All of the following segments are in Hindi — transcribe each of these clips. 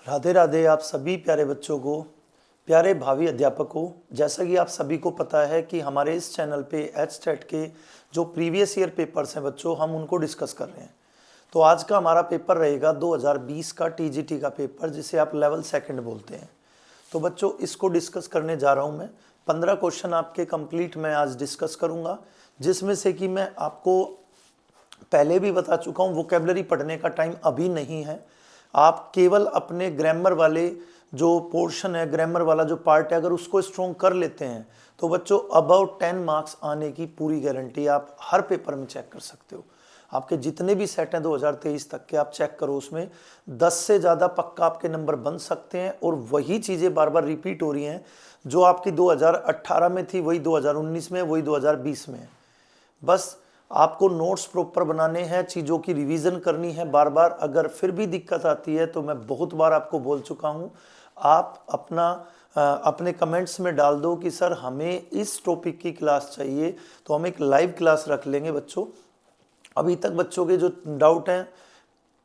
राधे राधे आप सभी प्यारे बच्चों को, प्यारे भावी अध्यापकों। जैसा कि आप सभी को पता है कि हमारे इस चैनल पे एचटेट के जो प्रीवियस ईयर पेपर्स हैं बच्चों, हम उनको डिस्कस कर रहे हैं। तो आज का हमारा पेपर रहेगा 2020 का टीजीटी का पेपर, जिसे आप लेवल सेकंड बोलते हैं। तो बच्चों इसको डिस्कस करने जा रहा हूँ मैं। 15 क्वेश्चन आपके कंप्लीट मैं आज डिस्कस करूँगा, जिसमें से कि मैं आपको पहले भी बता चुका हूँ, वोकेबलरी पढ़ने का टाइम अभी नहीं है। आप केवल अपने ग्रामर वाले जो पोर्शन है, ग्रामर वाला जो पार्ट है, अगर उसको स्ट्रॉन्ग कर लेते हैं तो बच्चों अबाउट 10 मार्क्स आने की पूरी गारंटी आप हर पेपर में चेक कर सकते हो। आपके जितने भी सेट हैं 2023 तक के, आप चेक करो, उसमें 10 से ज़्यादा पक्का आपके नंबर बन सकते हैं। और वही चीज़ें बार बार रिपीट हो रही हैं जो आपकी 2018 में थी, वही 2019 में, वही 2020 में है। बस आपको नोट्स प्रॉपर बनाने हैं, चीज़ों की रिवीजन करनी है बार बार। अगर फिर भी दिक्कत आती है तो मैं बहुत बार आपको बोल चुका हूँ, आप अपने कमेंट्स में डाल दो कि सर हमें इस टॉपिक की क्लास चाहिए, तो हम एक लाइव क्लास रख लेंगे बच्चों। अभी तक बच्चों के जो डाउट हैं,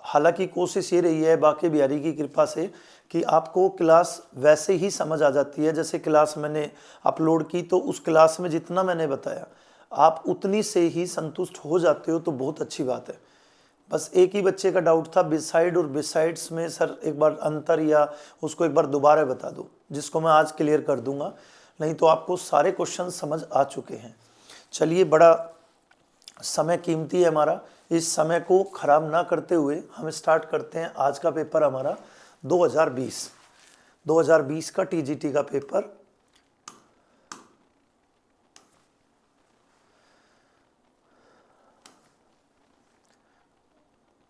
हालांकि कोशिश ये रही है बाकी बिहारी की कृपा से कि आपको क्लास वैसे ही समझ आ जाती है जैसे क्लास मैंने अपलोड की, तो उस क्लास में जितना मैंने बताया आप उतनी से ही संतुष्ट हो जाते हो, तो बहुत अच्छी बात है। बस एक ही बच्चे का डाउट था बिसाइड और बिसाइड्स में, सर एक बार अंतर या उसको एक बार दोबारा बता दो, जिसको मैं आज क्लियर कर दूंगा। नहीं तो आपको सारे क्वेश्चन समझ आ चुके हैं। चलिए, बड़ा समय कीमती है हमारा, इस समय को खराब ना करते हुए हम स्टार्ट करते हैं आज का पेपर हमारा 2020 का टीजीटी का पेपर।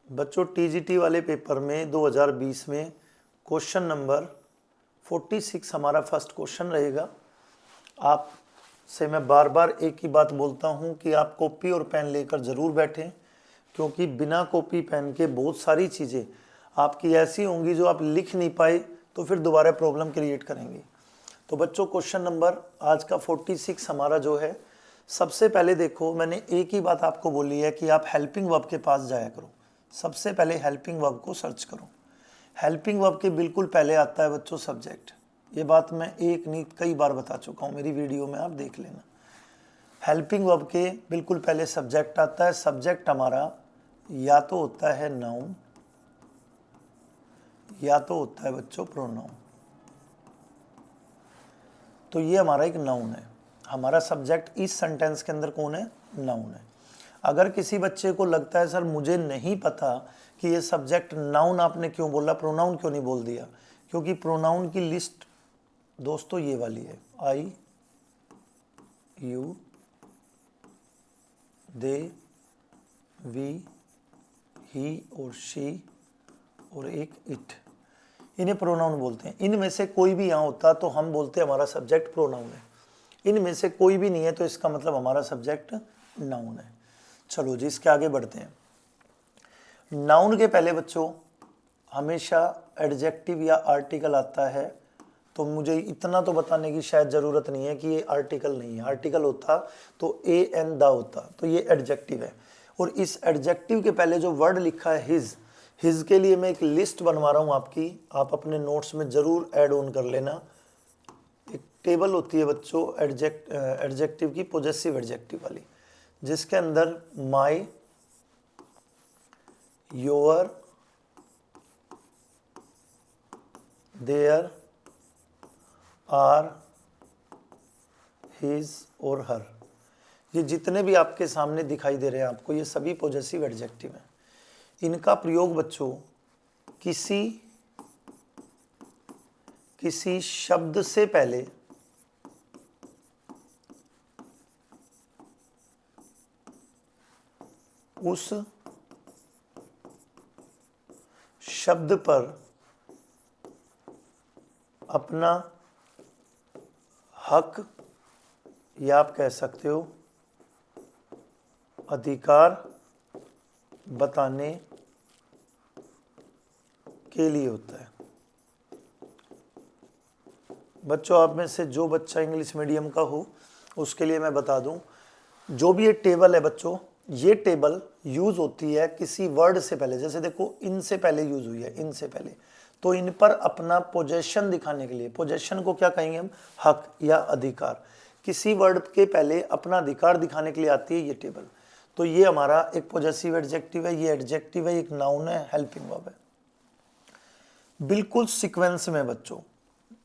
बच्चों टीजीटी वाले पेपर में 2020 में क्वेश्चन नंबर 46 हमारा फर्स्ट क्वेश्चन रहेगा। आप से मैं बार बार एक ही बात बोलता हूं कि आप कॉपी और पेन लेकर ज़रूर बैठें, क्योंकि बिना कॉपी पेन के बहुत सारी चीज़ें आपकी ऐसी होंगी जो आप लिख नहीं पाए, तो फिर दोबारा प्रॉब्लम क्रिएट करेंगे। तो बच्चों क्वेश्चन नंबर आज का 46 हमारा जो है, सबसे पहले देखो, मैंने एक ही बात आपको बोली है कि आप हेल्पिंग वर्ब के पास जाया करो। सबसे पहले हेल्पिंग वर्ब को सर्च करो। हेल्पिंग वर्ब के बिल्कुल पहले आता है बच्चों सब्जेक्ट। ये बात मैं एक नहीं कई बार बता चुका हूँ, मेरी वीडियो में आप देख लेना। हेल्पिंग वर्ब के बिल्कुल पहले सब्जेक्ट आता है। सब्जेक्ट हमारा या तो होता है नाउन या तो होता है बच्चों प्रोनाउन। तो ये हमारा एक नाउन है। हमारा सब्जेक्ट इस सेंटेंस के अंदर कौन है? नाउन है। अगर किसी बच्चे को लगता है सर मुझे नहीं पता कि ये सब्जेक्ट नाउन आपने क्यों बोला, प्रोनाउन क्यों नहीं बोल दिया, क्योंकि प्रोनाउन की लिस्ट दोस्तों ये वाली है, आई, यू, दे, वी, ही और शी और एक इट, इन्हें प्रोनाउन बोलते हैं। इनमें से कोई भी यहाँ होता तो हम बोलते हमारा सब्जेक्ट प्रोनाउन है। इनमें से कोई भी नहीं है तो इसका मतलब हमारा सब्जेक्ट नाउन है। चलो जी, इसके आगे बढ़ते हैं। नाउन के पहले बच्चों हमेशा एडजेक्टिव या आर्टिकल आता है। तो मुझे इतना तो बताने की शायद ज़रूरत नहीं है कि ये आर्टिकल नहीं है। आर्टिकल होता तो ए एन दा होता, तो ये एडजेक्टिव है। और इस एडजेक्टिव के पहले जो वर्ड लिखा है हिज, हिज के लिए मैं एक लिस्ट बनवा रहा हूँ आपकी, आप अपने नोट्स में ज़रूर ऐड ऑन कर लेना। एक टेबल होती है बच्चों एडजेक्टिव की, पॉजेसिव एडजेक्टिव वाली, जिसके अंदर माई, योर, देयर, आर, हिज और हर, ये जितने भी आपके सामने दिखाई दे रहे हैं आपको, ये सभी पॉजेसिव एडजेक्टिव हैं। इनका प्रयोग बच्चों किसी शब्द से पहले उस शब्द पर अपना हक या आप कह सकते हो अधिकार बताने के लिए होता है। बच्चों आप में से जो बच्चा इंग्लिश मीडियम का हो उसके लिए मैं बता दूं, जो भी ये टेबल है बच्चों, ये टेबल यूज होती है किसी वर्ड से पहले। जैसे देखो इन से पहले यूज हुई है, इन से पहले, तो इन पर अपना पोजेशन दिखाने के लिए, पोजेशन को क्या कहेंगे हम, हक या अधिकार, किसी वर्ड के पहले अपना अधिकार दिखाने के लिए आती है ये टेबल। तो ये हमारा एक पॉजेसिव एडजेक्टिव है, ये एडजेक्टिव है, एक नाउन है, हेल्पिंग वर्ब है। बिल्कुल सीक्वेंस में बच्चों,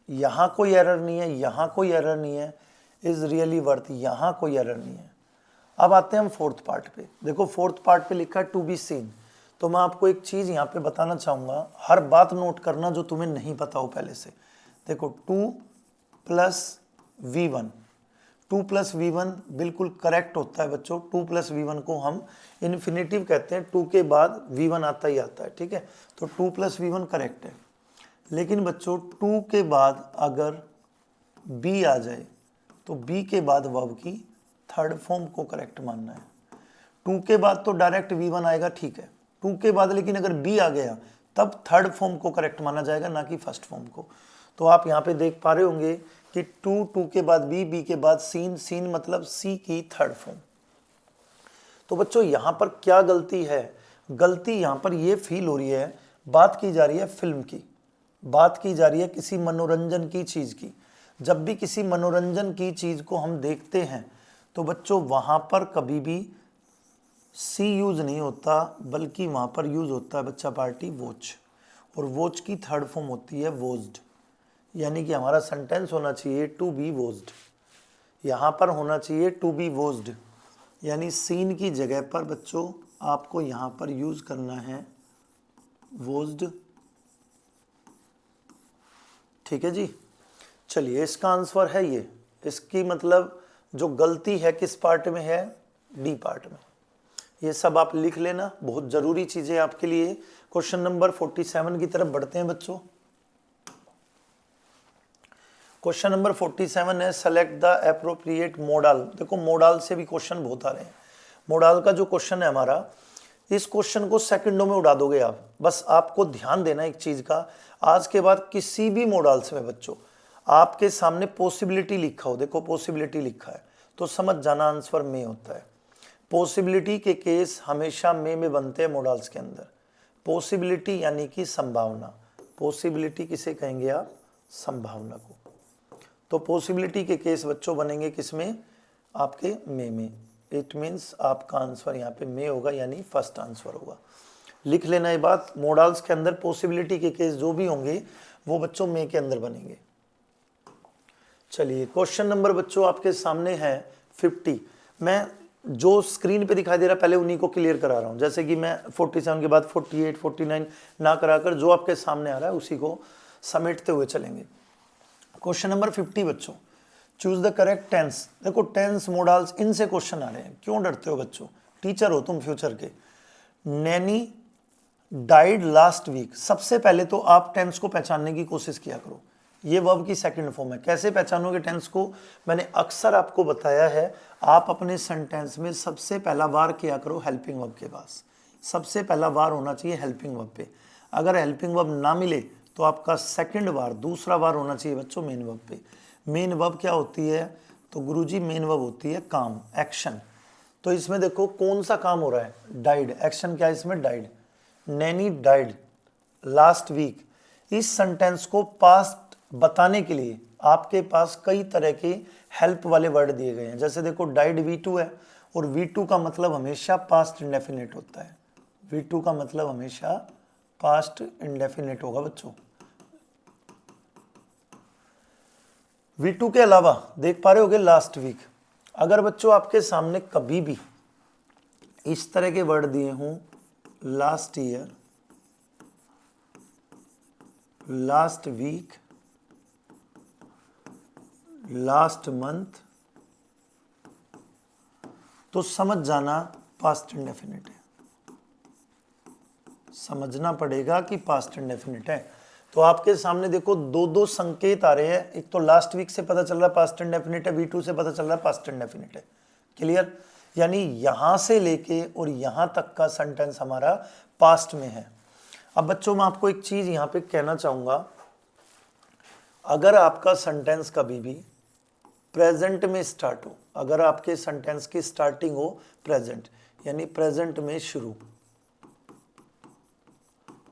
यहाँ कोई एरर नहीं है, यहाँ कोई एरर नहीं है, इज रियली वर्थ, यहाँ कोई एरर नहीं है। अब आते हैं हम फोर्थ पार्ट पे। देखो फोर्थ पार्ट पे लिखा है टू बी सीन। तो मैं आपको एक चीज यहाँ पे बताना चाहूंगा, हर बात नोट करना जो तुम्हें नहीं पता हो पहले से। देखो 2 + V1, 2 + V1 बिल्कुल करेक्ट होता है बच्चों। 2 + V1 को हम इन्फिनेटिव कहते हैं, 2 के बाद V1 आता ही आता है, ठीक है। तो 2 + V1 करेक्ट है। लेकिन बच्चों 2 के बाद अगर B आ जाए तो B के बाद वर्ब की थर्ड फॉर्म को करेक्ट मानना है। 2 के बाद तो डायरेक्ट V1 आएगा, ठीक है। 2 के बाद लेकिन अगर B आ गया तब थर्ड फॉर्म को करेक्ट माना जाएगा, ना कि फर्स्ट फॉर्म को। तो आप यहाँ पे देख पा रहे होंगे कि 2 के बाद B के बाद सीन, सीन मतलब C की थर्ड फॉर्म। तो बच्चों यहाँ पर क्या गलती है, गलती यहाँ पर ये फील हो रही है, बात की जा रही है फिल्म की, बात की जा रही है किसी मनोरंजन की चीज़ की। जब भी किसी मनोरंजन की चीज़ को हम देखते हैं तो बच्चों वहाँ पर कभी भी सी यूज़ नहीं होता, बल्कि वहाँ पर यूज़ होता है बच्चा पार्टी वॉच, और वॉच की थर्ड फॉर्म होती है वॉज्ड। यानी कि हमारा सेंटेंस होना चाहिए टू बी वॉज्ड, यहाँ पर होना चाहिए टू बी वॉज्ड, यानी सीन की जगह पर बच्चों आपको यहाँ पर यूज़ करना है वॉज्ड, ठीक है जी। चलिए इसका आंसर है ये, इसकी मतलब जो गलती है किस पार्ट में है, डी पार्ट में। ये सब आप लिख लेना, बहुत जरूरी चीजें आपके लिए। क्वेश्चन नंबर 47 की तरफ बढ़ते हैं बच्चों। क्वेश्चन नंबर 47 है सेलेक्ट द एप्रोप्रिएट मोडाल। देखो मोडाल से भी क्वेश्चन बहुत आ रहे हैं। मोडाल का जो क्वेश्चन है हमारा, इस क्वेश्चन को सेकंडों में उड़ा दोगे आप। बस आपको ध्यान देना एक चीज का, आज के बाद किसी भी मोडाल्स में बच्चों आपके सामने पॉसिबिलिटी लिखा हो, देखो पॉसिबिलिटी लिखा है तो समझ जाना आंसर में होता है। पॉसिबिलिटी के केस हमेशा में बनते हैं मोडाल्स के अंदर। पॉसिबिलिटी यानी कि संभावना, पॉसिबिलिटी किसे कहेंगे आप, संभावना को। तो पॉसिबिलिटी के केस बच्चों बनेंगे किसमें, आपके में। इट मीन्स आपका आंसर यहाँ पे में होगा, यानी फर्स्ट आंसर होगा। लिख लेना ये बात, मोडाल्स के अंदर पॉसिबिलिटी के केस जो भी होंगे वो बच्चों में के अंदर बनेंगे। चलिए क्वेश्चन नंबर बच्चों आपके सामने है 50। मैं जो स्क्रीन पे दिखाई दे रहा है पहले उन्हीं को क्लियर करा रहा हूँ, जैसे कि मैं 47 के बाद 48, 49 ना कराकर जो आपके सामने आ रहा है उसी को समेटते हुए चलेंगे। क्वेश्चन नंबर 50 बच्चों, चूज द करेक्ट टेंस। देखो टेंस मोडाल्स इनसे क्वेश्चन आ रहे हैं, क्यों डरते हो बच्चों, टीचर हो तुम फ्यूचर के। नैनी डाइड लास्ट वीक, सबसे पहले तो आप टेंस को पहचानने की कोशिश किया करो। ये वर्ब की सेकंड फॉर्म है, कैसे पहचानोगे टेंस को, मैंने अक्सर आपको बताया है। आप अपने सेंटेंस में सबसे पहला वार किया करो हेल्पिंग वर्ब के पास, सबसे पहला वार होना चाहिए हेल्पिंग वर्ब पे। अगर हेल्पिंग वर्ब ना मिले तो आपका सेकंड वार, दूसरा वार होना चाहिए बच्चों मेन वर्ब पे। मेन वर्ब क्या होती है, तो गुरुजी मेन वर्ब होती है काम, एक्शन। तो इसमें देखो कौन सा काम हो रहा है, डाइड, एक्शन क्या है इसमें, died. Nanny died last week. इस सेंटेंस को पास्ट बताने के लिए आपके पास कई तरह के हेल्प वाले वर्ड दिए गए हैं। जैसे देखो डाइड V2 है, और V2 का मतलब हमेशा पास्ट इंडेफिनिट होता है। V2 का मतलब हमेशा पास्ट इंडेफिनिट होगा बच्चों। V2 के अलावा देख पा रहे होगे लास्ट वीक। अगर बच्चों आपके सामने कभी भी इस तरह के वर्ड दिए हों, last year, last week, last month, तो समझ जाना पास्ट इंडेफिनिट है, समझना पड़ेगा कि पास्ट इंडेफिनिट है। तो आपके सामने देखो दो दो संकेत आ रहे हैं, एक तो लास्ट वीक से पता चल रहा है पास्ट इंडेफिनिट है, V2 से पता चल रहा है पास्ट इंडेफिनिट है। क्लियर, यानी यहां से लेके और यहां तक का सेंटेंस हमारा पास्ट में है। अब बच्चों मैं आपको एक चीज यहां पे कहना चाहूंगा, अगर आपका सेंटेंस कभी भी प्रेजेंट में स्टार्ट हो, अगर आपके सेंटेंस की स्टार्टिंग हो प्रेजेंट, यानी प्रेजेंट में शुरू,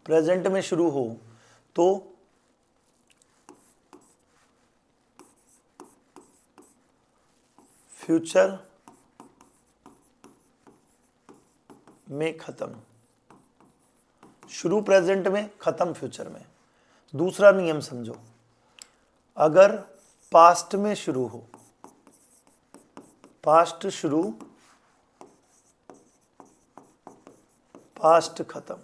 प्रेजेंट में शुरू हो, तो फ्यूचर में खत्म, शुरू प्रेजेंट में, खत्म फ्यूचर में। दूसरा नियम समझो, अगर पास्ट में शुरू हो, पास्ट शुरू पास्ट खत्म,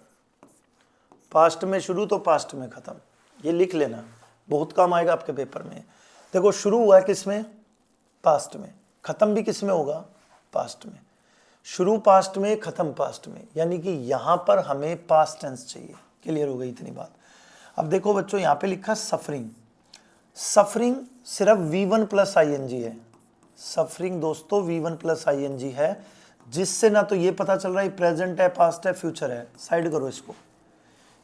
पास्ट में शुरू तो पास्ट में खत्म, ये लिख लेना, बहुत काम आएगा आपके पेपर में। देखो शुरू हुआ है किस में, पास्ट में, खत्म भी किस में होगा, पास्ट में। शुरू पास्ट में, खत्म पास्ट में, यानी कि यहां पर हमें पास्ट टेंस चाहिए। क्लियर हो गई इतनी बात। अब देखो बच्चों यहां पे लिखा सफरिंग, सफरिंग सिर्फ V1 प्लस ING है, सफरिंग दोस्तों V1 प्लस ING है, जिससे ना तो ये पता चल रहा है प्रेजेंट है, पास्ट है, फ्यूचर है, साइड करो इसको।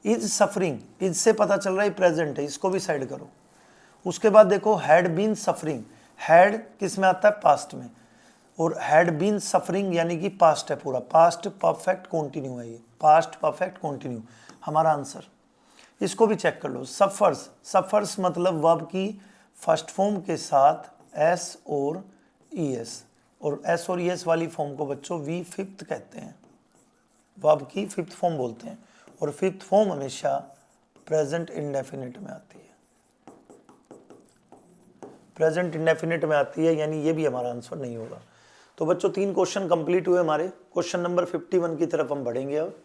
इज सफरिंग, इज से पता चल रहा है प्रेजेंट है, इसको भी साइड करो। उसके बाद देखो हैड बीन सफरिंग, हैड किस में आता है, पास्ट में, और हैड बीन सफरिंग यानी कि पास्ट है पूरा, पास्ट परफेक्ट कंटिन्यू है, ये पास्ट परफेक्ट कंटिन्यू हमारा आंसर। इसको भी चेक कर लो, सफर्स, सफर्स मतलब वर्ब की फर्स्ट फॉर्म के साथ एस और ईएस, और एस और ईएस वाली फॉर्म को बच्चों वी फिफ्थ कहते हैं, वर्ब की फिफ्थ फॉर्म बोलते हैं, और फिफ्थ फॉर्म हमेशा प्रेजेंट इंडेफिनिट में आती है, प्रेजेंट इंडेफिनिट में आती है, यानी ये भी हमारा आंसर नहीं होगा। तो बच्चों 3 क्वेश्चन कंप्लीट हुए हमारे। क्वेश्चन नंबर 51 की तरफ हम बढ़ेंगे अब।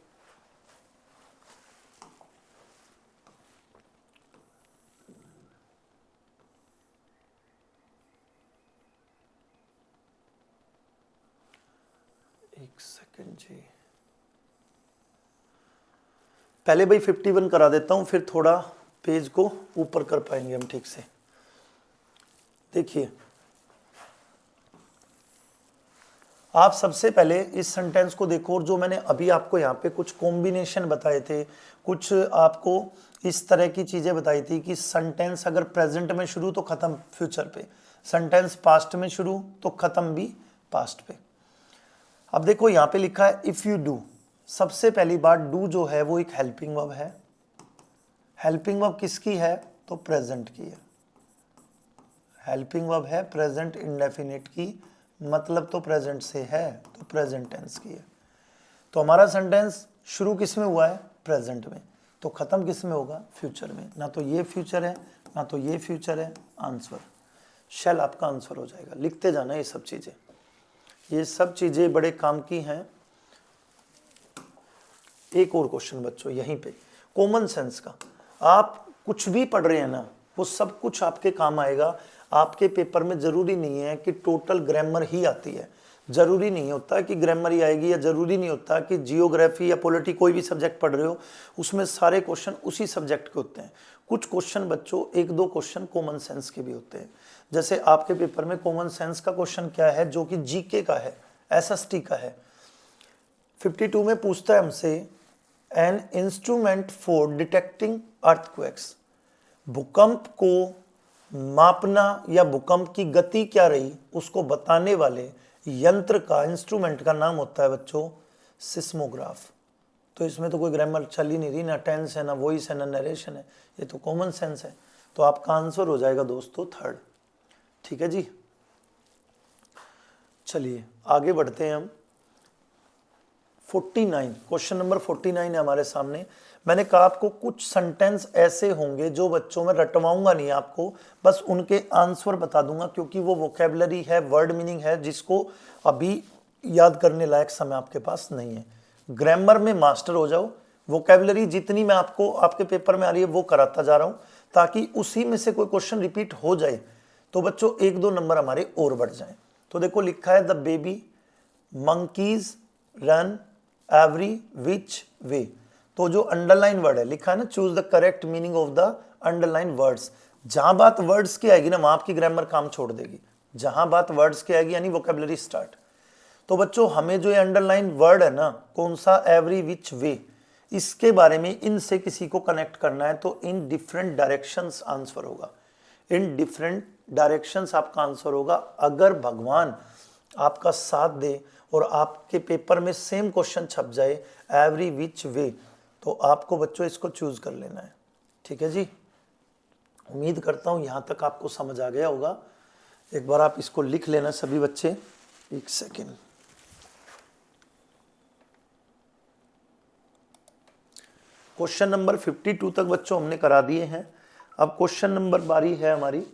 एक सेकंड जी, पहले भाई 51 करा देता हूं, फिर थोड़ा पेज को ऊपर कर पाएंगे हम ठीक से। देखिए आप सबसे पहले इस सेंटेंस को देखो, और जो मैंने अभी आपको यहाँ पे कुछ कॉम्बिनेशन बताए थे, कुछ आपको इस तरह की चीजें बताई थी कि सेंटेंस अगर प्रेजेंट में शुरू तो खत्म फ्यूचर पे, सेंटेंस पास्ट में शुरू तो खत्म भी पास्ट पे। अब देखो यहाँ पे लिखा है इफ यू डू, सबसे पहली बात डू जो है वो एक हेल्पिंग वर्ब है, हेल्पिंग वर्ब किसकी है, तो प्रेजेंट की है, हेल्पिंग वर्ब है प्रेजेंट इंडेफिनिट की, मतलब तो प्रेजेंट से है, तो प्रेजेंट टेंस की है। तो हमारा सेंटेंस शुरू किस में हुआ है, प्रेजेंट में, तो खत्म किस में होगा, फ्यूचर में। ना तो ये फ्यूचर है, ना तो ये फ्यूचर है, आंसर शेल आपका आंसर हो जाएगा। लिखते जाना ये सब चीजें, ये सब चीजें बड़े काम की हैं। एक और क्वेश्चन बच्चों यहीं पे, कॉमन सेंस का, आप कुछ भी पढ़ रहे हैं ना, वो सब कुछ आपके काम आएगा। आपके पेपर में जरूरी नहीं है कि टोटल ग्रामर ही आती है, जरूरी नहीं होता कि ग्रामर ही आएगी, या जरूरी नहीं होता कि जियोग्राफी या पॉलिटी कोई भी सब्जेक्ट पढ़ रहे हो उसमें सारे क्वेश्चन उसी सब्जेक्ट के होते हैं। कुछ क्वेश्चन बच्चों 1-2 क्वेश्चन कॉमन सेंस के भी होते हैं। जैसे आपके पेपर में कॉमन सेंस का क्वेश्चन क्या है, जो कि जीके का है, SST का है। 52 में पूछता है हमसे an instrument for detecting earthquakes, भूकंप को मापना या भूकंप की गति क्या रही उसको बताने वाले यंत्र का, इंस्ट्रूमेंट का नाम होता है बच्चों सिस्मोग्राफ। तो इसमें तो कोई ग्रामर चल ही नहीं रही, ना टेंस है, ना वॉइस है, ना नरेशन है, ये तो कॉमन सेंस है। तो आपका आंसर हो जाएगा दोस्तों 3rd। ठीक है जी, चलिए आगे बढ़ते हैं हम। 49 क्वेश्चन नंबर 49 है हमारे सामने। मैंने कहा आपको कुछ सेंटेंस ऐसे होंगे जो बच्चों में रटवाऊंगा नहीं आपको, बस उनके आंसर बता दूंगा, क्योंकि वो वोकेबलरी है, वर्ड मीनिंग है, जिसको अभी याद करने लायक समय आपके पास नहीं है। ग्रामर में मास्टर हो जाओ, वोकेबलरी जितनी मैं आपको आपके पेपर में आ रही है वो कराता जा रहा हूं, ताकि उसी में से कोई क्वेश्चन रिपीट हो जाए तो बच्चों 1-2 नंबर हमारे और बढ़ जाए। तो देखो लिखा है the baby monkeys run every which way, तो जो अंडरलाइन वर्ड है लिखा है ना, choose the correct meaning of the underline words. जहां बात वर्ड्स की आएगी ना वहां आपकी ग्रामर काम छोड़ देगी, जहां बात वर्ड्स की आएगी यानी वोकेबलरी स्टार्ट। तो बच्चों हमें जो ये अंडरलाइन वर्ड है ना, कौन सा, एवरी विच वे, इसके बारे में इनसे किसी को कनेक्ट करना है, तो इन डिफरेंट डायरेक्शंस आंसर होगा, इन डिफरेंट डायरेक्शंस आपका आंसर होगा। अगर भगवान आपका साथ दे और आपके पेपर में सेम क्वेश्चन छप जाए एवरी विच वे, तो आपको बच्चों इसको चूज कर लेना है। ठीक है जी, उम्मीद करता हूँ यहाँ तक आपको समझ आ गया होगा। एक बार आप इसको लिख लेना सभी बच्चे, एक सेकेंड। क्वेश्चन नंबर 52 तक बच्चों हमने करा दिए हैं। अब क्वेश्चन नंबर बारी है हमारी,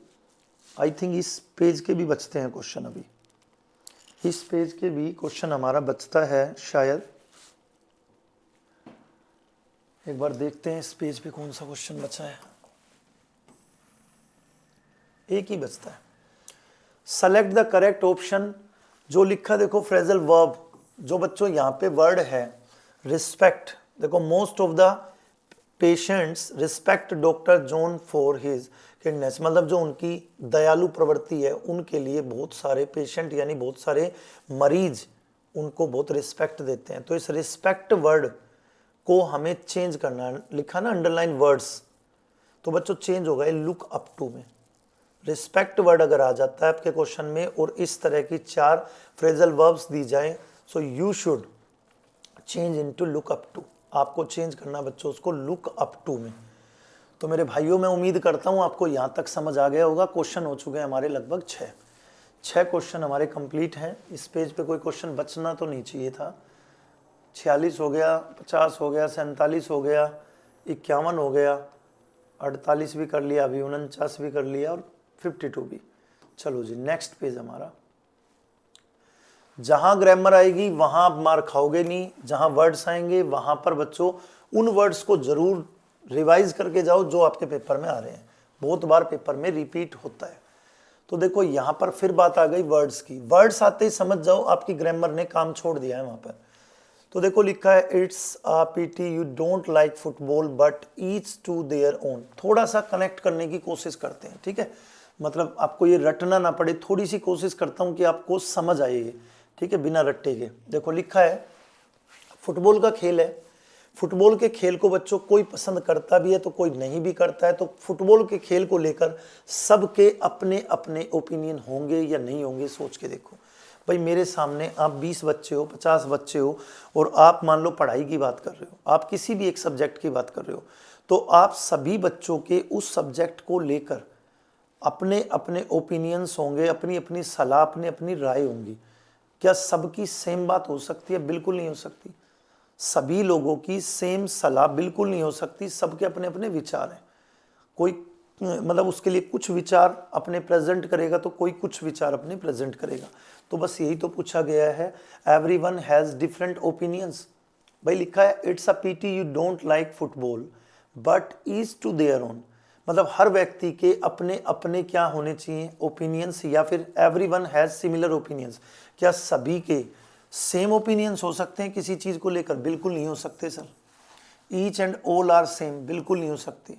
आई थिंक इस पेज के भी बचते हैं क्वेश्चन, अभी इस पेज के भी क्वेश्चन हमारा बचता है शायद। एक बार देखते हैं इस पेज पे कौन सा क्वेश्चन बचा है। एक ही बचता है। Select the correct option. जो लिखा देखो फ्रेजल वर्ब, जो बच्चों यहाँ पे वर्ड है रिस्पेक्ट, देखो most of the patients respect doctor John for his kindness, मतलब जो उनकी दयालु प्रवृत्ति है उनके लिए बहुत सारे पेशेंट यानी बहुत सारे मरीज उनको बहुत रिस्पेक्ट देते हैं। तो इस रिस्पेक्ट वर्ड को हमें चेंज करना है, लिखा ना अंडरलाइन वर्ड्स, तो बच्चों चेंज होगा लुक अप टू में। रिस्पेक्ट वर्ड अगर आ जाता है आपके क्वेश्चन में और इस तरह की 4 फ्रेजल वर्ब्स दी जाए, so you should change into look up to. आपको चेंज करना बच्चों उसको लुक अप टू में। तो मेरे भाइयों मैं उम्मीद करता हूं आपको यहां तक समझ आ गया होगा। क्वेश्चन हो चुके हैं हमारे लगभग 6 क्वेश्चन हमारे कंप्लीट हैं। इस पेज पे कोई क्वेश्चन बचना तो नहीं चाहिए था। 46 हो गया, 50 हो गया, 47 हो गया, 51 हो गया, 48 भी कर लिया, अभी 49 भी कर लिया और 52 भी। चलो जी नेक्स्ट पेज हमारा। जहां ग्रामर आएगी वहां आप मार खाओगे नहीं, जहां वर्ड्स आएंगे वहां पर बच्चों उन वर्ड्स को जरूर रिवाइज करके जाओ जो आपके पेपर में आ रहे हैं। बहुत बार पेपर में रिपीट होता है। तो देखो यहां पर फिर बात आ गई वर्ड्स की। वर्ड्स आते ही समझ जाओ आपकी ग्रामर ने काम छोड़ दिया है वहां पर। तो देखो लिखा है it's a pity you don't like football but each to their own. थोड़ा सा कनेक्ट करने की कोशिश करते हैं, ठीक है, मतलब आपको ये रटना ना पड़े, थोड़ी सी कोशिश करता हूं कि आपको समझ आएगी, ठीक है, बिना रट्टे के। देखो लिखा है फुटबॉल का खेल है, फुटबॉल के खेल को बच्चों कोई पसंद करता भी है तो कोई नहीं भी करता है। तो फुटबॉल के खेल को लेकर सबके अपने अपने ओपिनियन होंगे या नहीं होंगे, सोच के देखो। भाई मेरे सामने आप 20 बच्चे हो, 50 बच्चे हो और आप मान लो पढ़ाई की बात कर रहे हो, आप किसी भी एक सब्जेक्ट की बात कर रहे हो, तो आप सभी बच्चों के उस सब्जेक्ट को लेकर अपने अपने ओपिनियंस होंगे, अपनी अपनी सलाह, अपनी अपनी राय होंगी। क्या सबकी सेम बात हो सकती है? बिल्कुल नहीं हो सकती। सभी लोगों की सेम सलाह बिल्कुल नहीं हो सकती। सबके अपने अपने विचार हैं। कोई मतलब उसके लिए कुछ विचार अपने प्रेजेंट करेगा तो कोई कुछ विचार अपने प्रेजेंट करेगा। तो बस यही तो पूछा गया है, एवरीवन हैज डिफरेंट ओपिनियंस। भाई लिखा है it's a pity you don't like football but each to their own, मतलब हर व्यक्ति के अपने अपने क्या होने चाहिए ओपिनियंस, या फिर एवरीवन हैज सिमिलर ओपिनियंस। क्या सभी के सेम ओपिनियंस हो सकते हैं किसी चीज को लेकर? बिल्कुल नहीं हो सकते sir. Each and all are same, बिल्कुल नहीं हो सकते।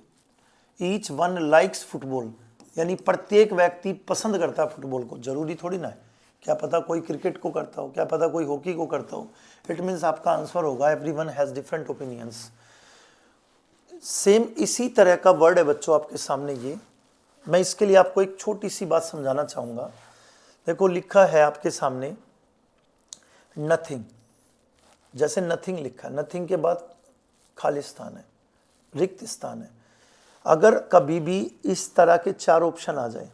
ईच वन लाइक्स फुटबॉल, यानी प्रत्येक व्यक्ति पसंद करता है फुटबॉल को, जरूरी थोड़ी ना है। क्या पता कोई क्रिकेट को करता हो, क्या पता कोई हॉकी को करता हो। इट मीन्स आपका आंसर होगा everyone has different opinions. Same इसी तरह का वर्ड है बच्चों आपके सामने ये। मैं इसके लिए आपको एक छोटी सी बात समझाना चाहूंगा। देखो लिखा है आपके सामने नथिंग, जैसे नथिंग लिखा है, नथिंग के बाद खाली स्थान है, रिक्त स्थान है। अगर कभी भी इस तरह के 4 ऑप्शन आ जाए,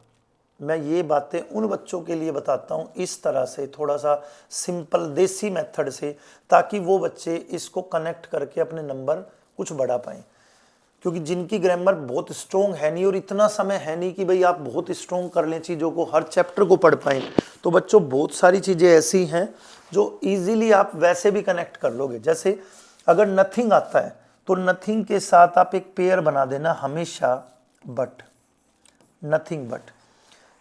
मैं ये बातें उन बच्चों के लिए बताता हूँ इस तरह से, थोड़ा सा सिंपल देसी मेथड से, ताकि वो बच्चे इसको कनेक्ट करके अपने नंबर कुछ बढ़ा पाएँ। क्योंकि जिनकी ग्रामर बहुत स्ट्रॉन्ग है नहीं और इतना समय है नहीं कि भाई आप बहुत स्ट्रॉन्ग कर लें चीज़ों को, हर चैप्टर को पढ़ पाएँ, तो बच्चों बहुत सारी चीज़ें ऐसी हैं जो इजीली आप वैसे भी कनेक्ट कर लोगे। जैसे अगर नथिंग आता है तो नथिंग के साथ आप एक पेयर बना देना हमेशा बट, नथिंग बट।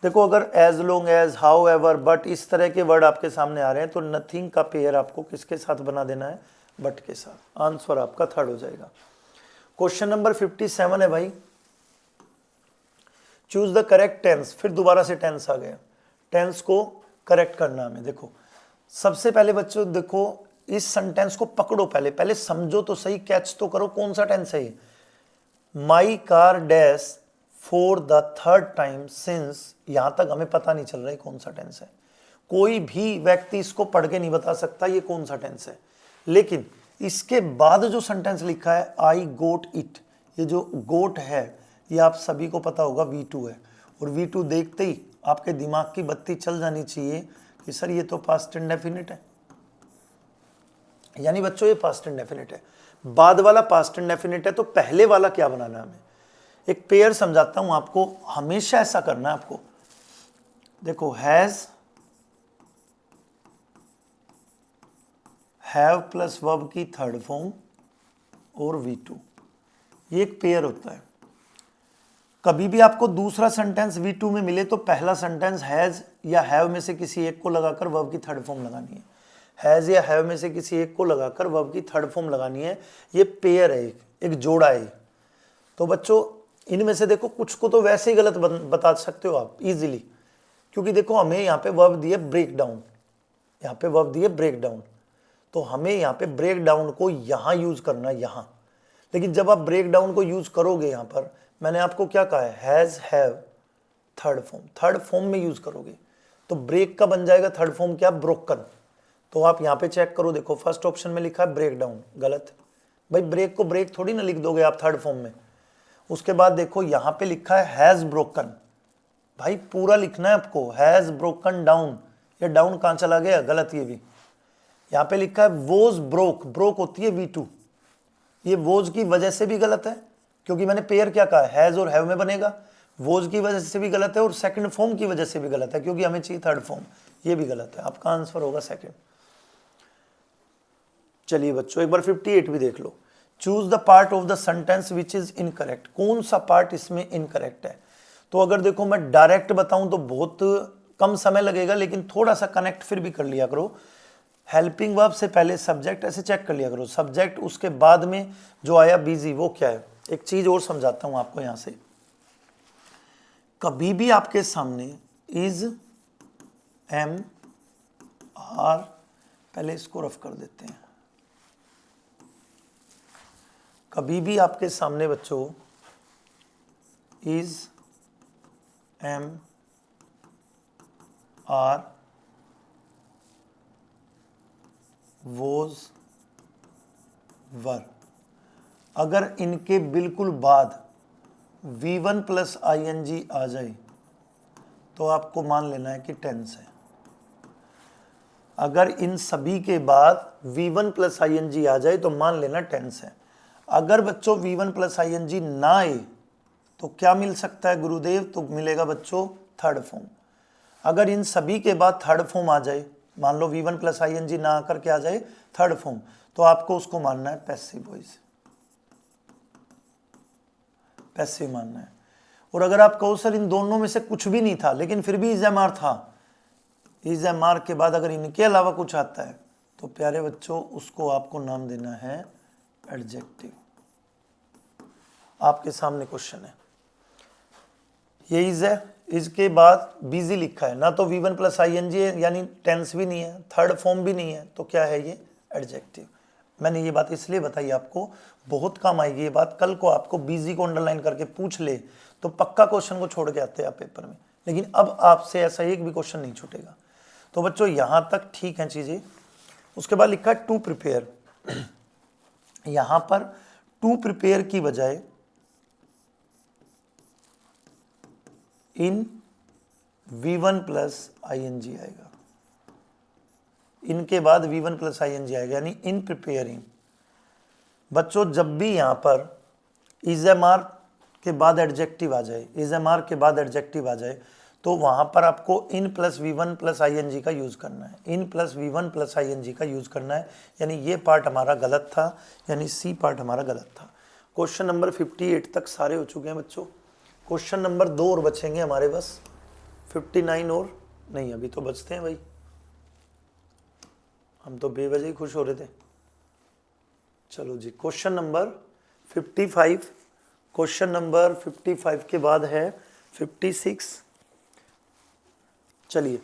देखो अगर as long as, however, but इस तरह के वर्ड आपके सामने आ रहे हैं तो नथिंग का पेयर आपको किसके साथ बना देना है? बट के साथ। आंसर आपका 3rd हो जाएगा। क्वेश्चन नंबर 57 है भाई, चूज द करेक्ट टेंस। फिर दोबारा से टेंस आ गया, टेंस को करेक्ट करना हमें। देखो सबसे पहले बच्चों देखो इस सेंटेंस को पकड़ो, पहले पहले समझो तो सही, कैच तो करो कौन सा टेंस है ये। My car dash for the 3rd time since, यहां तक हमें पता नहीं चल रहा है कौन सा टेंस है। कोई भी व्यक्ति इसको पढ़ के नहीं बता सकता ये कौन सा टेंस है। लेकिन इसके बाद जो सेंटेंस लिखा है आई गोट इट, ये जो गोट है ये आप सभी को पता होगा V2 है, और V2 देखते ही आपके दिमाग की बत्ती चल जानी चाहिए कि सर ये तो पास्ट इंडेफिनिट है, यानी बच्चों ये पास्ट इंडेफिनिट है। बाद वाला पास्ट इंडेफिनिट है, तो पहले वाला क्या बनाना है हमें? एक पेयर समझाता हूं आपको, हमेशा ऐसा करना है आपको। देखो हैज, हैव प्लस वर्ब की थर्ड फॉर्म और V2, ये एक पेयर होता है। कभी भी आपको दूसरा सेंटेंस V2 में मिले तो पहला सेंटेंस हैज या हैव में से किसी एक को लगाकर वर्ब की थर्ड फॉर्म लगानी है। हैज या हैव में से किसी एक को लगाकर वर्ब की थर्ड फॉर्म लगानी है। ये पेयर है, एक जोड़ा है। तो बच्चों इनमें से देखो कुछ को तो वैसे ही गलत बता सकते हो आप इजीली, क्योंकि देखो हमें यहाँ पे वर्ब दिए ब्रेक डाउन, यहाँ पे वर्ब दिए ब्रेक डाउन, तो हमें यहाँ पे ब्रेक डाउन को यहाँ यूज करना है, यहाँ। लेकिन जब आप ब्रेक डाउन को यूज करोगे, यहाँ पर मैंने आपको क्या कहा है, हैज हैव थर्ड फॉर्म में यूज करोगे, तो ब्रेक का बन जाएगा थर्ड फॉर्म क्या, ब्रोकन। तो आप यहाँ पे चेक करो, देखो फर्स्ट ऑप्शन में लिखा है ब्रेक डाउन, गलत। भाई ब्रेक को ब्रेक थोड़ी ना लिख दोगे आप थर्ड फॉर्म में। उसके बाद देखो यहाँ पे लिखा है हैज ब्रोकन, भाई पूरा लिखना है आपको, हैज ब्रोकन डाउन। ये डाउन कहाँ चला गया, गलत। ये भी यहाँ पे लिखा है वोज ब्रोक, ब्रोक होती है V2, ये वोज की वजह से भी गलत है, क्योंकि मैंने पेयर क्या कहा, हैज और हैव में बनेगा। वोज की वजह से भी गलत है और सेकंड फॉर्म की वजह से भी गलत है, क्योंकि हमें चाहिए थर्ड फॉर्म, ये भी गलत है। आपका आंसर होगा सेकंड। चलिए बच्चों एक बार 58 भी देख लो। Choose the part of the sentence which is incorrect, कौन सा पार्ट इसमें इनकरेक्ट है? तो अगर देखो मैं डायरेक्ट बताऊं तो बहुत कम समय लगेगा, लेकिन थोड़ा सा कनेक्ट फिर भी कर लिया करो। हेल्पिंग वर्ब से पहले सब्जेक्ट ऐसे चेक कर लिया करो, सब्जेक्ट उसके बाद में जो आया बिजी वो क्या है। एक चीज और समझाता हूं आपको, यहां से कभी भी आपके सामने इज, एम, आर, पहले इसको रफ कर देते हैं। कभी भी आपके सामने बच्चों इज, एम, आर, वोज, वर, अगर इनके बिल्कुल बाद V1 प्लस ING आ जाए तो आपको मान लेना है कि टेंस है। अगर इन सभी के बाद V1 प्लस ING आ जाए तो मान लेना टेंस है। अगर बच्चों V1 प्लस ING ना आए तो क्या मिल सकता है गुरुदेव? तो मिलेगा बच्चों थर्ड फॉर्म। अगर इन सभी के बाद थर्ड फॉर्म आ जाए, मान लो V1 प्लस ING ना आकर के आ जाए थर्ड फॉर्म, तो आपको उसको मानना है पैसिव वॉइस, पैसिव मानना है। और अगर आप कहो सर इन दोनों में से कुछ भी नहीं था लेकिन फिर भी इज एम आर था, इज एम आर के बाद अगर इनके अलावा कुछ आता है तो प्यारे बच्चों उसको आपको नाम देना है एडजेक्टिव। आपके सामने क्वेश्चन है, ये इज है, इसके बाद बिजी लिखा है, ना तो V1 प्लस ING है यानी टेंस भी नहीं है, थर्ड फॉर्म भी नहीं है, तो क्या है ये? एडजेक्टिव। मैंने ये बात इसलिए बताई आपको, बहुत काम आएगी ये बात। कल को आपको बिजी को अंडरलाइन करके पूछ ले तो पक्का क्वेश्चन को छोड़ के आते हैं आप पेपर में, लेकिन अब आपसे ऐसा एक भी क्वेश्चन नहीं छूटेगा। तो बच्चों यहां तक ठीक है चीजें। उसके बाद लिखा है टू प्रिपेयर, यहां पर टू प्रिपेयर की बजाय इन V1 प्लस ING आएगा, इनके बाद V1 प्लस ING आएगा, यानी इन प्रिपेयरिंग। बच्चों जब भी यहां पर इज एम आर के बाद एडजेक्टिव आ जाए, इज एम आर के बाद एडजेक्टिव आ जाए, तो वहां पर आपको in plus V1 plus ING का यूज करना है, in plus V1 plus ING का यूज करना है। यानी ये पार्ट हमारा गलत था, यानी सी पार्ट हमारा गलत था। क्वेश्चन नंबर 58 तक सारे हो चुके हैं बच्चों। क्वेश्चन नंबर 2 और बचेंगे हमारे बस, 59 और नहीं, अभी तो बचते हैं भाई, हम तो बेवजह ही खुश हो रहे थे। चलो जी क्वेश्चन नंबर 55, क्वेश्चन नंबर 55 के बाद है 56। चलिए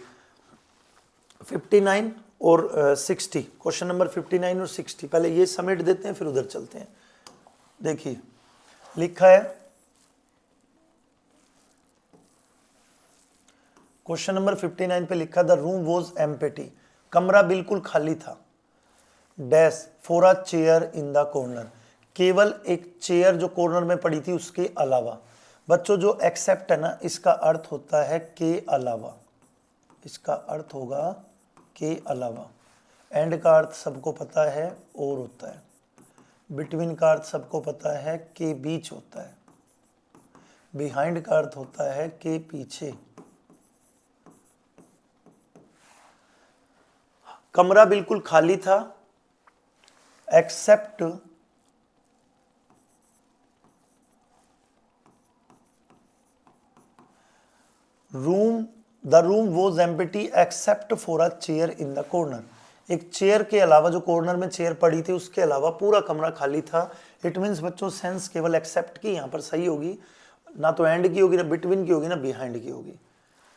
59 और 60, क्वेश्चन नंबर 59 और 60 पहले ये समेट देते हैं फिर उधर चलते हैं। देखिए लिखा है क्वेश्चन नंबर 59 पे लिखा द रूम वॉज एम्प्टी, कमरा बिल्कुल खाली था, dash for a chair in the corner, केवल एक चेयर जो कॉर्नर में पड़ी थी उसके अलावा। बच्चों जो एक्सेप्ट है ना, इसका अर्थ होता है के अलावा, इसका अर्थ होगा के अलावा। एंड का अर्थ सबको पता है और होता है। बिटवीन का अर्थ सबको पता है के बीच होता है। बिहाइंड का अर्थ होता है के पीछे। कमरा बिल्कुल खाली था except room, the room was empty except for a chair in the corner. एक चेयर के अलावा, जो कॉर्नर में चेयर पड़ी थी उसके अलावा पूरा कमरा खाली था। इट मीन्स बच्चों सेंस केवल एक्सेप्ट की यहाँ पर सही होगी, ना तो एंड की होगी, ना बिटवीन की होगी, ना बिहाइंड की होगी।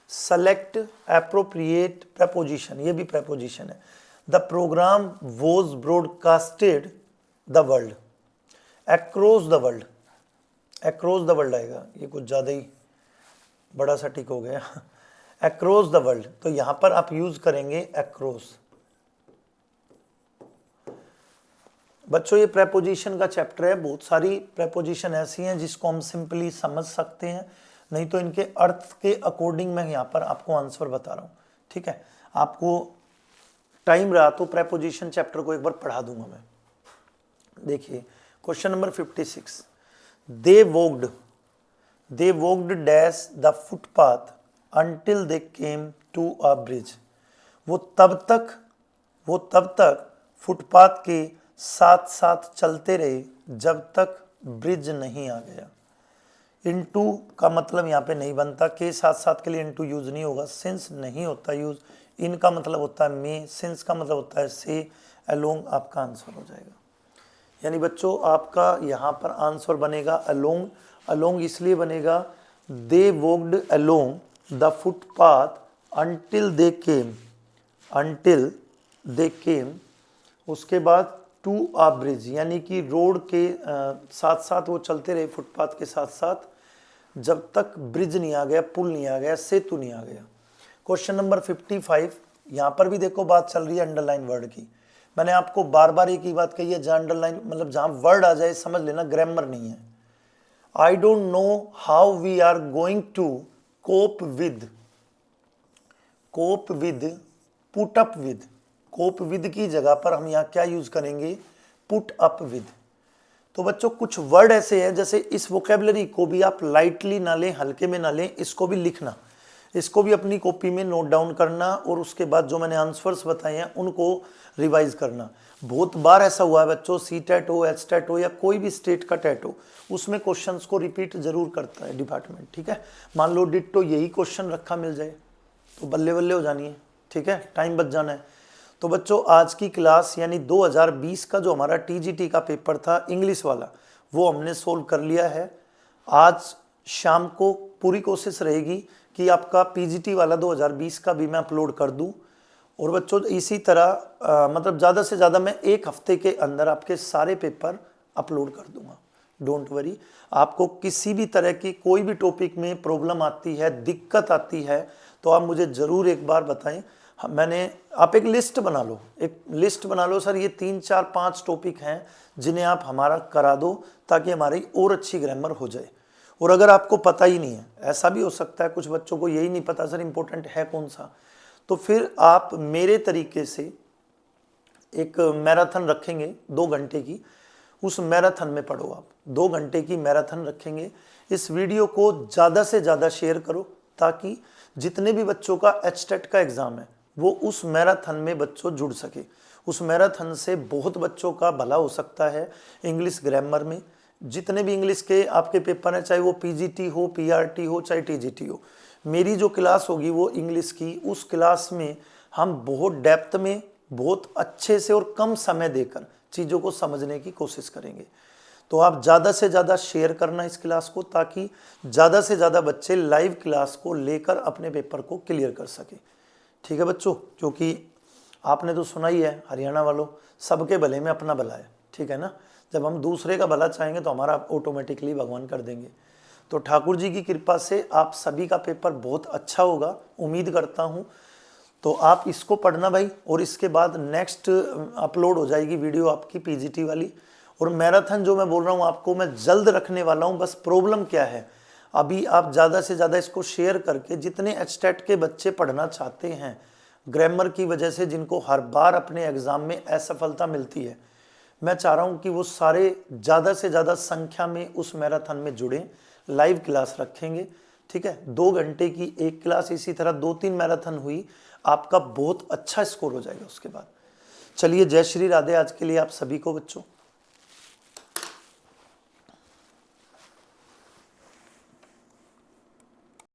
सेलेक्ट एप्रोप्रिएट प्रेपोजिशन, ये भी प्रेपोजिशन है। The programme was broadcasted the world, across the world, across the world आएगा, ये कुछ ज़्यादा ही बड़ा सा टिक हो गया। अक्रॉस द वर्ल्ड, तो यहां पर आप यूज करेंगे अक्रॉस। बच्चों ये प्रेपोजिशन का चैप्टर है, बहुत सारी प्रेपोजिशन ऐसी हैं जिसको हम सिंपली समझ सकते हैं, नहीं तो इनके अर्थ के अकॉर्डिंग मैं यहाँ पर आपको आंसर बता रहा हूँ। ठीक है, आपको टाइम रहा तो प्रेपोजिशन चैप्टर को एक बार पढ़ा दूंगा मैं। देखिए question number 56, they walked dash the footpath until they came to a bridge. वो तब तक फुटपाथ के साथ साथ चलते रहे जब तक ब्रिज नहीं आ गया। इनटू का मतलब यहाँ पे नहीं बनता, के साथ साथ के लिए इनटू यूज नहीं होगा, सिंस नहीं होता यूज, इन का मतलब होता है मे, सिंस का मतलब होता है से, अलोंग आपका आंसर हो जाएगा। यानी बच्चों आपका यहाँ पर आंसर बनेगा अलोंग। अलोंग इसलिए बनेगा they walked along the footpath until they came, उसके बाद टू आ ब्रिज, यानी कि रोड के साथ साथ वो चलते रहे, फुटपाथ के साथ साथ, जब तक ब्रिज नहीं आ गया, पुल नहीं आ गया, सेतु नहीं आ गया। क्वेश्चन नंबर 55, यहाँ पर भी देखो बात चल रही है अंडरलाइन वर्ड की। मैंने आपको बार बार एक ही बात कही है, जहाँ अंडरलाइन मतलब जहाँ वर्ड आ जाए समझ लेना, ग्रामर नहीं है। I don't know how we are going to cope with, put up with, cope with की जगह पर हम यहाँ क्या यूज करेंगे, put up with। तो बच्चों कुछ वर्ड ऐसे हैं, जैसे इस वोकेबलरी को भी आप लाइटली ना लें, हल्के में ना लें, इसको भी लिखना, इसको भी अपनी कॉपी में नोट डाउन करना, और उसके बाद जो मैंने आंसर्स बताए हैं उनको रिवाइज करना। बहुत बार ऐसा हुआ है बच्चों, सी टेट हो, एच टेट हो, या कोई भी स्टेट का टेट हो, उसमें क्वेश्चंस को रिपीट जरूर करता है डिपार्टमेंट। ठीक है, मान लो डिट्टो यही क्वेश्चन रखा मिल जाए तो बल्ले बल्ले हो जानी है। ठीक है, टाइम बच जाना है। तो बच्चों आज की क्लास यानी 2020 का जो हमारा टीजीटी का पेपर था इंग्लिश वाला, वो हमने सोल्व कर लिया है। आज शाम को पूरी कोशिश रहेगी कि आपका पीजीटी वाला 2020 का भी मैं अपलोड कर दूं। और बच्चों इसी तरह मतलब ज़्यादा से ज़्यादा मैं एक हफ्ते के अंदर आपके सारे पेपर अपलोड कर दूंगा। डोंट वरी, आपको किसी भी तरह की कोई भी टॉपिक में प्रॉब्लम आती है, दिक्कत आती है, तो आप मुझे ज़रूर एक बार बताएं। आप एक लिस्ट बना लो, सर ये 3 4 5 टॉपिक हैं जिन्हें आप हमारा करा दो, ताकि हमारी और अच्छी ग्रामर हो जाए। और अगर आपको पता ही नहीं है, ऐसा भी हो सकता है कुछ बच्चों को यही नहीं पता सर इम्पोर्टेंट है कौन सा, तो फिर आप मेरे तरीके से एक मैराथन रखेंगे 2 घंटे की, उस मैराथन में पढ़ो। आप 2 घंटे की मैराथन रखेंगे। इस वीडियो को ज़्यादा से ज़्यादा शेयर करो, ताकि जितने भी बच्चों का एचटेट का एग्ज़ाम है वो उस मैराथन में बच्चों जुड़ सके। उस मैराथन से बहुत बच्चों का भला हो सकता है इंग्लिश ग्रामर में। जितने भी इंग्लिश के आपके पेपर हैं, चाहे वो पीजीटी हो, पीआरटी हो, चाहे टीजीटी हो, मेरी जो क्लास होगी वो इंग्लिश की, उस क्लास में हम बहुत डेप्थ में, बहुत अच्छे से और कम समय देकर चीज़ों को समझने की कोशिश करेंगे। तो आप ज़्यादा से ज़्यादा शेयर करना इस क्लास को, ताकि ज़्यादा से ज़्यादा बच्चे लाइव क्लास को लेकर अपने पेपर को क्लियर कर सके। ठीक है बच्चों, क्योंकि आपने तो सुना ही है हरियाणा वालों, सबके भले में अपना भला है। ठीक है ना, जब हम दूसरे का भला चाहेंगे तो हमारा ऑटोमेटिकली भगवान कर देंगे। तो ठाकुर जी की कृपा से आप सभी का पेपर बहुत अच्छा होगा, उम्मीद करता हूँ। तो आप इसको पढ़ना भाई, और इसके बाद नेक्स्ट अपलोड हो जाएगी वीडियो आपकी पीजीटी वाली, और मैराथन जो मैं बोल रहा हूँ आपको, मैं जल्द रखने वाला हूँ। बस प्रॉब्लम क्या है, अभी आप ज़्यादा से ज़्यादा इसको शेयर करके जितने एचटेट के बच्चे पढ़ना चाहते हैं ग्रामर की वजह से, जिनको हर बार अपने एग्ज़ाम में असफलता मिलती है, मैं चाह रहा हूँ कि वो सारे ज़्यादा से ज़्यादा संख्या में उस मैराथन में जुड़ें। लाइव क्लास रखेंगे, ठीक है, 2 घंटे की एक क्लास, इसी तरह 2-3 मैराथन हुई, आपका बहुत अच्छा स्कोर हो जाएगा उसके बाद। चलिए, जय श्री राधे आज के लिए आप सभी को बच्चों।